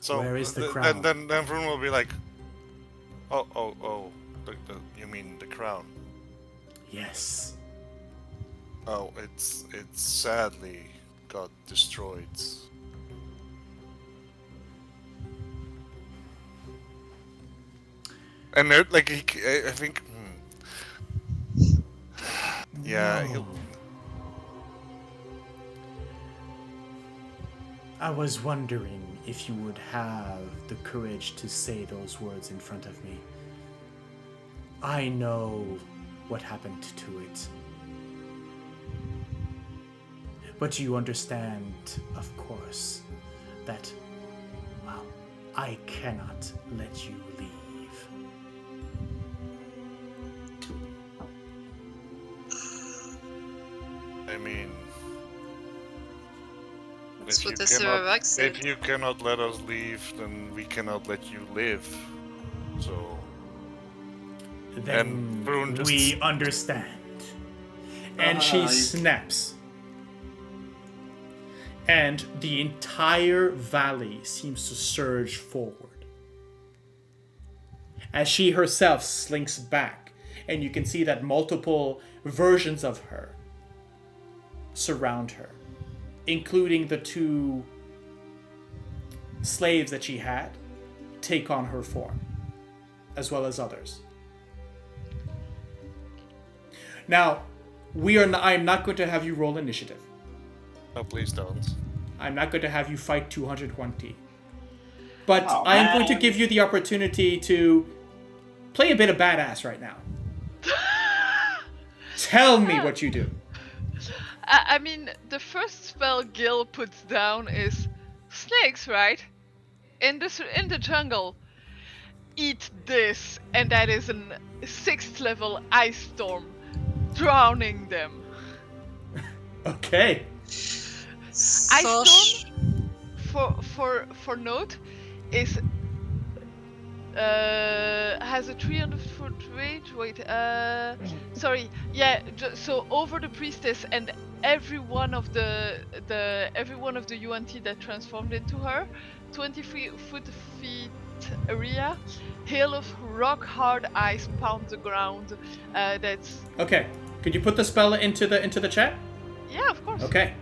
So Where is the crown? Then Vroon will be like, oh, you mean the crown? Yes. Oh, it's sadly got destroyed. And they're like, I think, yeah, No. I was wondering if you would have the courage to say those words in front of me. I know what happened to it. But you understand, of course, that, well, I cannot let you leave. I mean, That's if what you the Severax said. if you cannot let us leave, then we cannot let you live. So Then Vroon just- we understand. And she snaps. And the entire valley seems to surge forward. As she herself slinks back, and you can see that multiple versions of her surround her, including the two slaves that she had take on her form, as well as others. Now, I'm not going to have you roll initiative. no, please don't. I'm not going to have you fight 220. But Oh, I am going to man. give you the opportunity to play a bit of badass right now. Tell me what you do. I mean, the first spell Gale puts down is snakes, right? In the jungle. Eat this, and that is a 6th level ice storm, drowning them. Okay. Ice storm, for note, is has a 300-foot range. Wait, sorry. Yeah, so over the priestess and every one of the UNT that transformed into her, 23 feet area, hail of rock hard ice pound the ground. That's Okay. Could you put the spell into the chat? yeah, of course. Okay.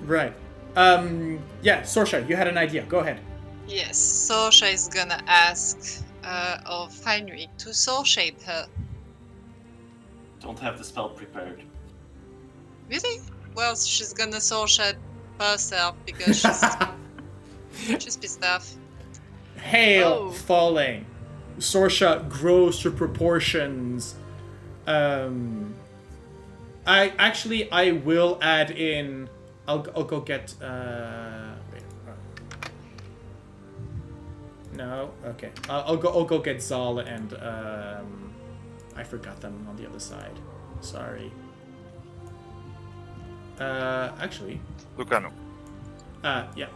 Right. Yeah, Sorsha, you had an idea. Go ahead. Yes, Sorsha is gonna ask of Heinrich to soul shape her. Don't have the spell prepared. Really? Well, she's gonna soul shape herself because she's pissed off. Hail falling. Sorsha grows to proportions. I will add in. I'll go get. Wait. No. Okay. I'll go get Zal and I forgot them on the other side. Sorry. Actually. Lucano. Yeah.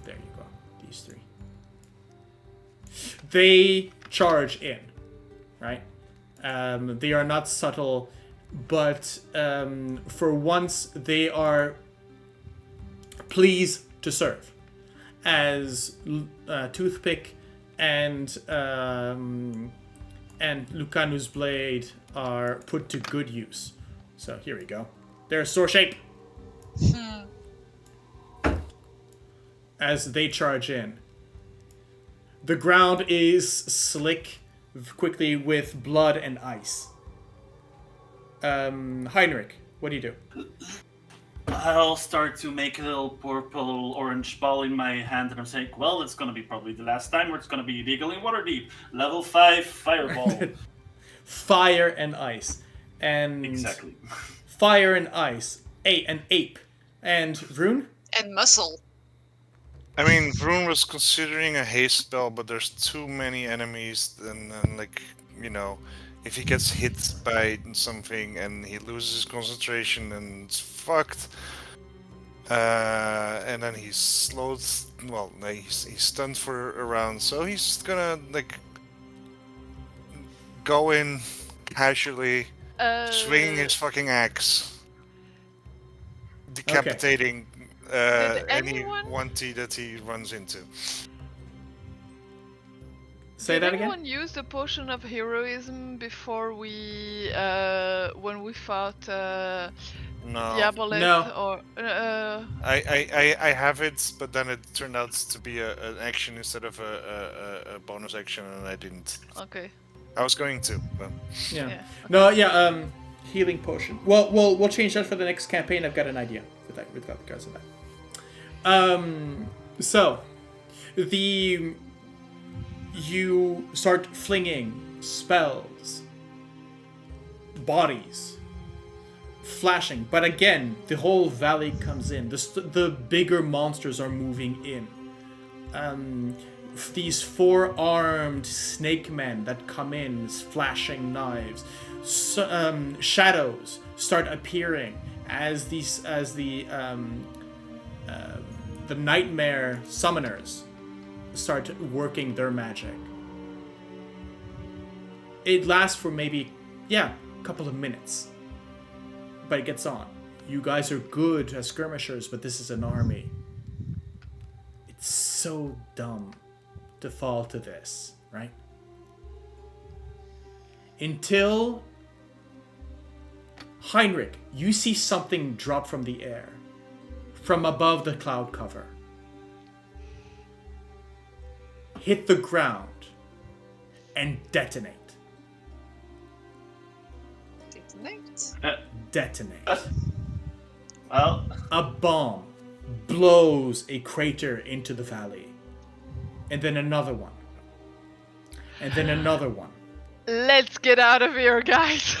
There you go. These three. They charge in, right? They are not subtle, but for once they are pleased to serve, as Toothpick and Lucanu's blade are put to good use. So here we go. There's Sword Shape. As they charge in. The ground is slick quickly with blood and ice. Heinrich, what do you do? I'll start to make a little purple orange ball in my hand, and I'm saying, well, it's gonna be probably the last time, or it's gonna be illegal in Waterdeep. Level 5 fireball. Fire and ice. And Exactly. Fire and ice. An ape. And Vroon? And muscle. I mean, Vroon was considering a haste spell, but there's too many enemies, and like, you know, if he gets hit by something and he loses his concentration, and it's fucked. And then he's slowed. Well, he's stunned for a round, so he's gonna like go in casually, swinging his fucking axe, decapitating any one-T that he runs into. Say that Did again? anyone use the potion of heroism before we, when we fought Diaboleth? No. Or I have it, but then it turned out to be an action instead of a bonus action, and I didn't. okay. I was going to, but Yeah. No, yeah, healing potion. Well, we'll change that for the next campaign. I've got an idea with that, with regards to that. So, you start flinging spells, bodies, flashing, but again, the whole valley comes in. The bigger monsters are moving in. These four-armed snake men that come in, flashing knives. Shadows start appearing as the nightmare summoners start working their magic. It lasts for maybe, a couple of minutes. But it gets on. You guys are good as skirmishers, but this is an army. It's so dumb to fall to this, right? Until Heinrich, you see something drop from the air, from above the cloud cover. Hit the ground and detonate. Detonate. Well, A bomb blows a crater into the valley. And then another one. And then another one. Let's get out of here, guys.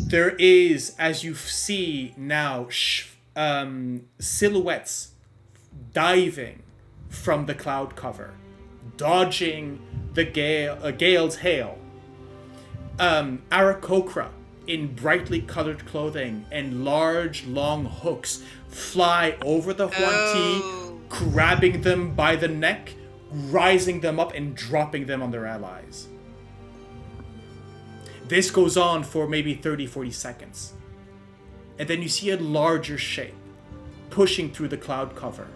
There is, as you see now, silhouettes diving from the cloud cover, dodging the Gale's hail. Aarakocra in brightly colored clothing and large, long hooks fly over the Huanti, grabbing them by the neck, rising them up and dropping them on their allies. This goes on for maybe 30-40 seconds. And then you see a larger shape pushing through the cloud cover.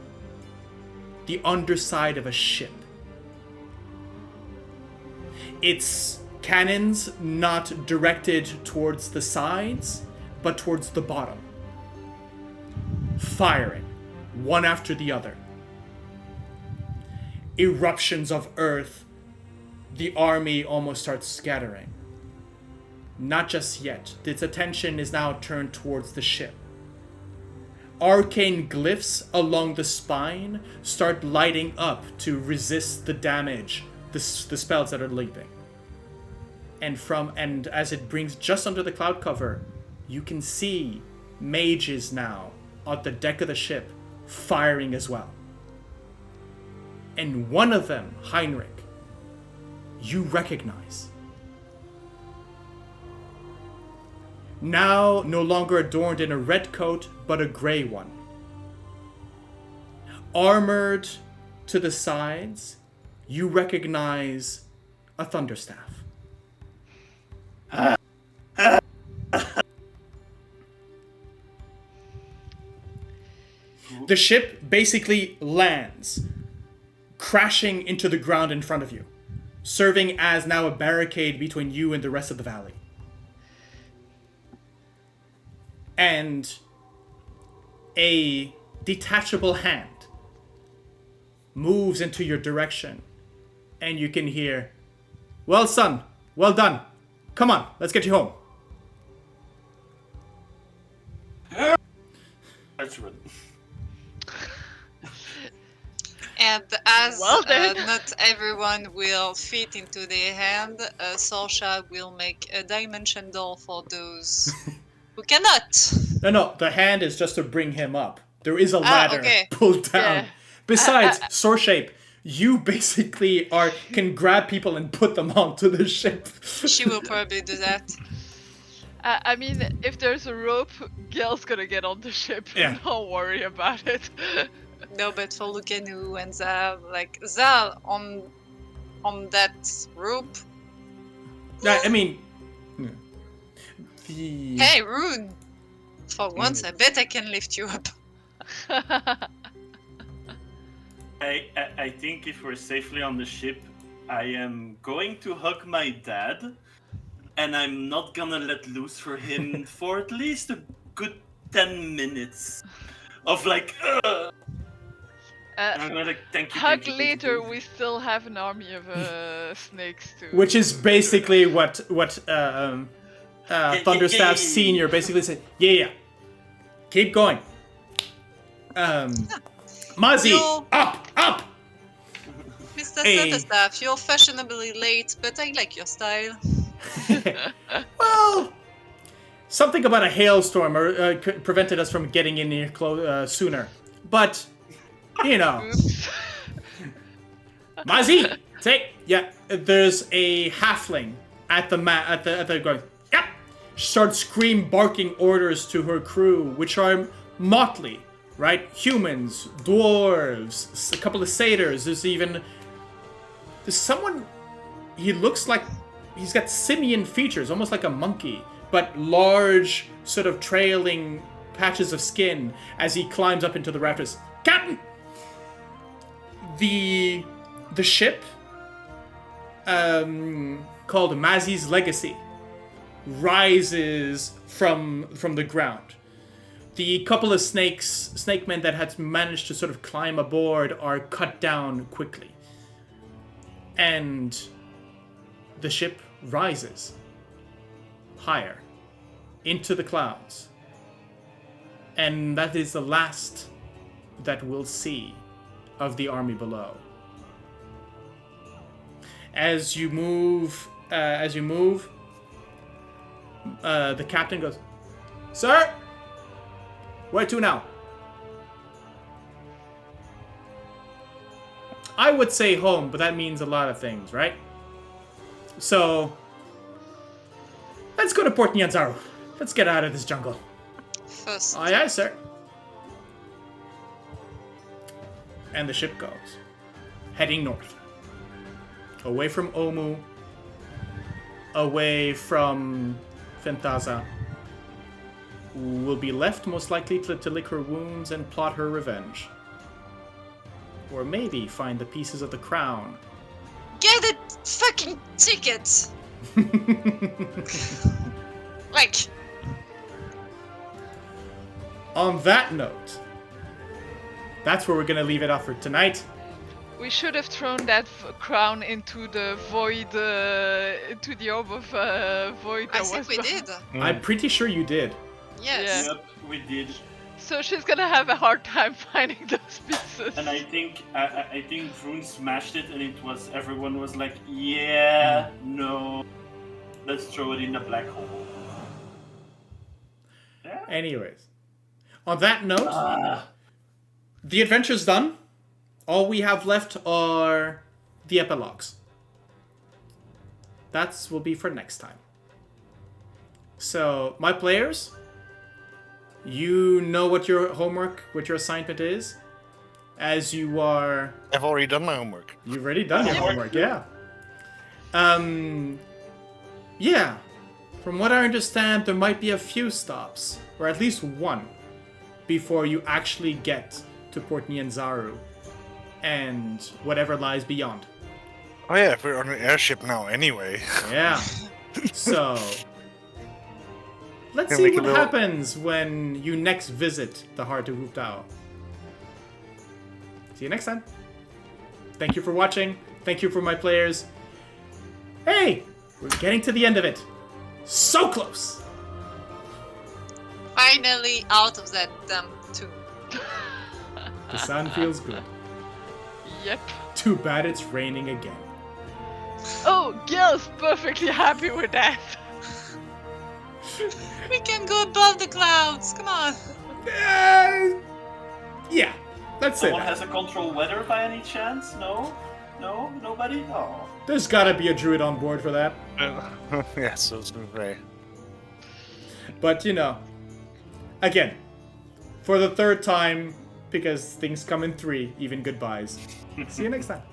The underside of a ship. Its cannons not directed towards the sides, but towards the bottom. Firing, one after the other. Eruptions of earth. The army almost starts scattering. Not just yet. Its attention is now turned towards the ship. Arcane glyphs along the spine start lighting up to resist the damage, the spells that are leaping. And as it brings just under the cloud cover, you can see mages now on the deck of the ship firing as well. And one of them, Heinrich, you recognize. Now no longer adorned in a red coat, but a gray one. Armored to the sides, you recognize a Thunderstaff. The ship basically lands, crashing into the ground in front of you, serving as now a barricade between you and the rest of the valley. And a detachable hand moves into your direction, and you can hear, "Well, son, well done. Come on, let's get you home." That's right. And as Well then. not everyone will fit into their hand, Sorsha will make a dimension door for those who cannot. No, the hand is just to bring him up. There is a ladder okay. pulled down. Yeah. Besides, Sorshape, you basically can grab people and put them onto the ship. She will probably do that. I mean, if there's a rope, Gale's gonna get on the ship. Yeah. Don't worry about it. No, but for Lucanu and Zal, like Zal on that rope. I mean, the Hey, Rune! For once, I bet I can lift you up. I think if we're safely on the ship, I am going to hug my dad, and I'm not gonna let loose for him for at least a good 10 minutes of like, and I'm gonna like, thank you. Hug thank you, later, thank you. we still have an army of snakes too. which is basically what Thunderstaff yeah. Senior basically said. Yeah, keep going. Mazi, Yo. up. Mr. Hey. Thunderstaff, you're fashionably late, but I like your style. Well, something about a hailstorm prevented us from getting in here sooner. But, you know. Oops. Mazi, there's a halfling at the going. Yep. Starts barking orders to her crew, which are motley, right? Humans, dwarves, a couple of satyrs. There's someone. He looks like he's got simian features, almost like a monkey, but large, sort of trailing patches of skin as he climbs up into the rafters. Captain, the ship, called Mazi's Legacy, rises from the ground. The couple of snake men that had managed to sort of climb aboard are cut down quickly. And the ship rises higher into the clouds. And that is the last that we'll see of the army below. As you move, the captain goes, "Sir, where to now?" I would say home, but that means a lot of things, right? So, let's go to Port Nyanzaru. Let's get out of this jungle. First, Aye, aye, sir. And the ship goes, heading north. Away from Omu, away from Fentaza. Will be left most likely to lick her wounds and plot her revenge. Or maybe find the pieces of the crown. Get a fucking ticket! Like, On that note, that's where we're gonna leave it off for tonight. We should have thrown that crown into the void, into the orb of void I that think was we behind. did. I'm pretty sure you did. Yes. Yeah. Yep, we did. So she's gonna have a hard time finding those pieces. And I think Vroon smashed it, and everyone was like, yeah, no, let's throw it in the black hole. Yeah. Anyways, on that note, the adventure's done. All we have left are the epilogues. That will be for next time. So, my players, you know what your homework, what your assignment is, as you are... I've already done my homework. You've already done your homework, yeah. Yeah. From what I understand, there might be a few stops, or at least one, before you actually get to Port Nyanzaru and whatever lies beyond. Oh yeah, we're on an airship now anyway. Yeah. So, let's Can see we what go- happens when you next visit the Heart of Wu Tao. See you next time. Thank you for watching. Thank you for my players. Hey, we're getting to the end of it. So close. Finally out of that damn tomb. The sun feels good. Yep. Too bad it's raining again. Oh, Gale's perfectly happy with that. We can go above the clouds. Come on. Yeah, let's say Someone that. has a control weather by any chance? No? No? Nobody? Oh. There's gotta be a druid on board for that. Yeah, so it's been great. But, you know, again, for the third time, because things come in 3, even goodbyes. See you next time.